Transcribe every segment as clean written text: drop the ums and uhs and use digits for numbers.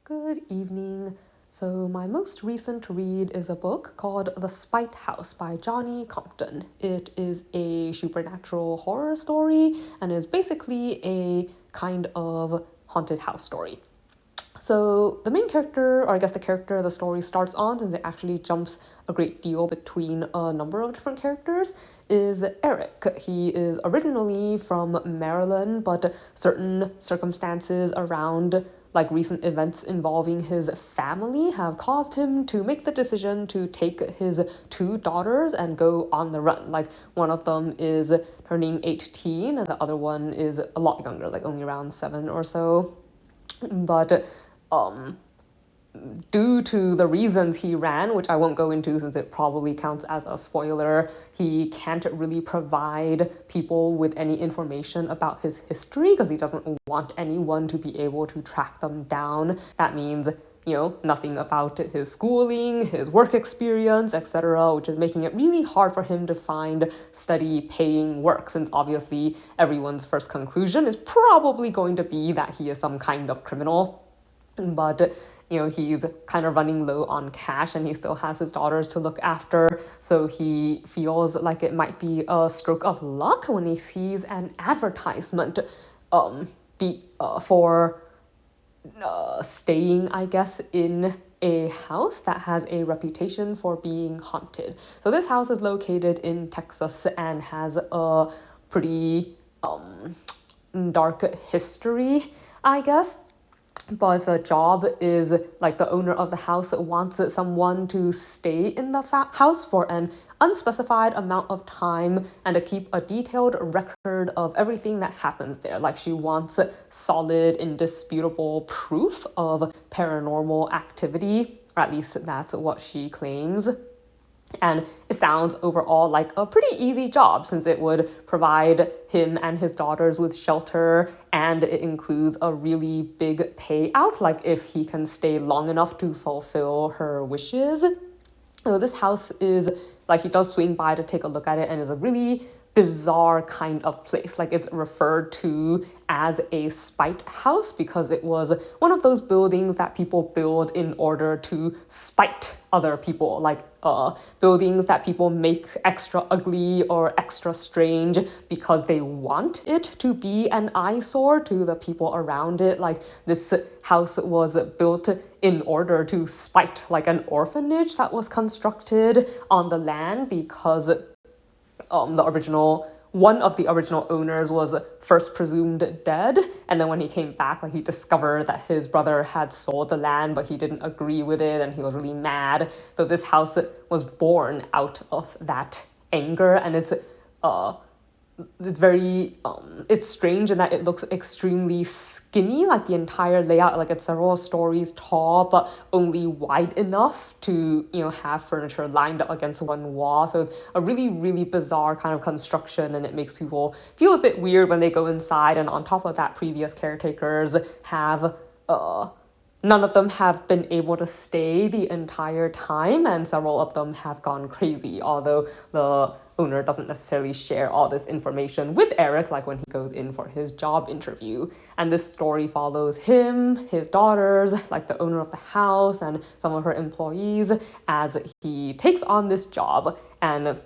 Good evening. So my most recent read is a book called The Spite House by Johnny Compton. It is a supernatural horror story and is basically a kind of haunted house story. So the main character, or I guess the character the story starts on, since it actually jumps a great deal between a number of different characters, is Eric. He is originally from Maryland, but certain circumstances around like recent events involving his family have caused him to make the decision to take his two daughters and go on the run. Like one of them is turning 18 and the other one is a lot younger, like only around 7 or so. But due to the reasons he ran, which I won't go into since it probably counts as a spoiler, he can't really provide people with any information about his history because he doesn't want anyone to be able to track them down. That means, nothing about his schooling, his work experience, etc., which is making it really hard for him to find steady paying work, since obviously everyone's first conclusion is probably going to be that he is some kind of criminal. But he's kind of running low on cash and he still has his daughters to look after, so he feels like it might be a stroke of luck when he sees an advertisement for staying, I guess, in a house that has a reputation for being haunted. So this house is located in Texas and has a pretty dark history, I guess. But the job is, like, the owner of the house wants someone to stay in the house for an unspecified amount of time and to keep a detailed record of everything that happens there. Like, she wants solid, indisputable proof of paranormal activity, or at least that's what she claims. And it sounds overall like a pretty easy job, since it would provide him and his daughters with shelter, and it includes a really big payout, like if he can stay long enough to fulfill her wishes. So this house is, like, he does swing by to take a look at it, and is a really bizarre kind of place. Like, it's referred to as a spite house because it was one of those buildings that people build in order to spite other people, like buildings that people make extra ugly or extra strange because they want it to be an eyesore to the people around it. Like, this house was built in order to spite like an orphanage that was constructed on the land because one of the original owners was first presumed dead, and then when he came back, like, he discovered that his brother had sold the land, but he didn't agree with it and he was really mad. So this house was born out of that anger, and it's very it's strange in that it looks extremely skinny. Like, the entire layout, like, it's several stories tall but only wide enough to have furniture lined up against one wall. So it's a really, really bizarre kind of construction, and it makes people feel a bit weird when they go inside. And on top of that, previous caretakers have none of them have been able to stay the entire time, and several of them have gone crazy, although the owner doesn't necessarily share all this information with Eric, like when he goes in for his job interview. And this story follows him, his daughters, like the owner of the house, and some of her employees as he takes on this job and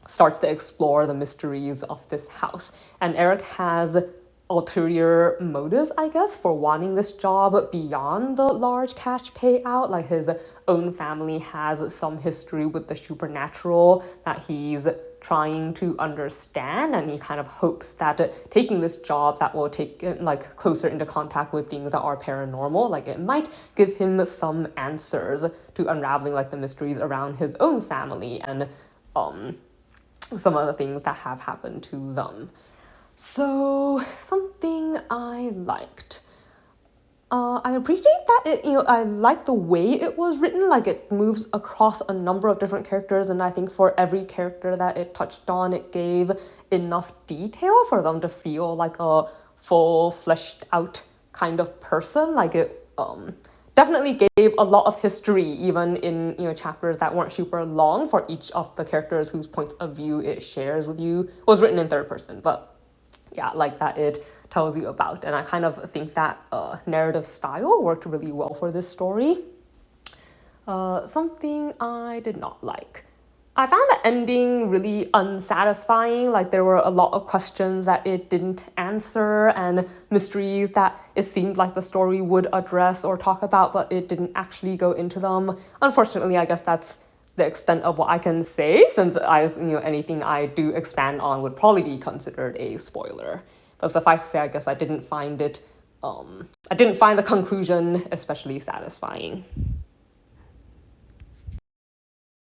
starts to explore the mysteries of this house. And Eric has ulterior motives, I guess, for wanting this job beyond the large cash payout. Like, his own family has some history with the supernatural that he's trying to understand, and he kind of hopes that taking this job that will take like closer into contact with things that are paranormal, like, it might give him some answers to unraveling like the mysteries around his own family and some of the things that have happened to them. So, something I liked. I appreciate that I like the way it was written. Like, it moves across a number of different characters, and I think for every character that it touched on, it gave enough detail for them to feel like a full, fleshed out kind of person. Like, it definitely gave a lot of history, even in chapters that weren't super long, for each of the characters whose points of view it shares with you. It was written in third person, but yeah, like that it tells you about. And I kind of think that narrative style worked really well for this story. Something I did not like. I found the ending really unsatisfying. Like there were a lot of questions that it didn't answer and mysteries that it seemed like the story would address or talk about, but it didn't actually go into them. Unfortunately, I guess that's the extent of what I can say, since anything I do expand on would probably be considered a spoiler. But suffice to say, I guess I didn't find the conclusion especially satisfying.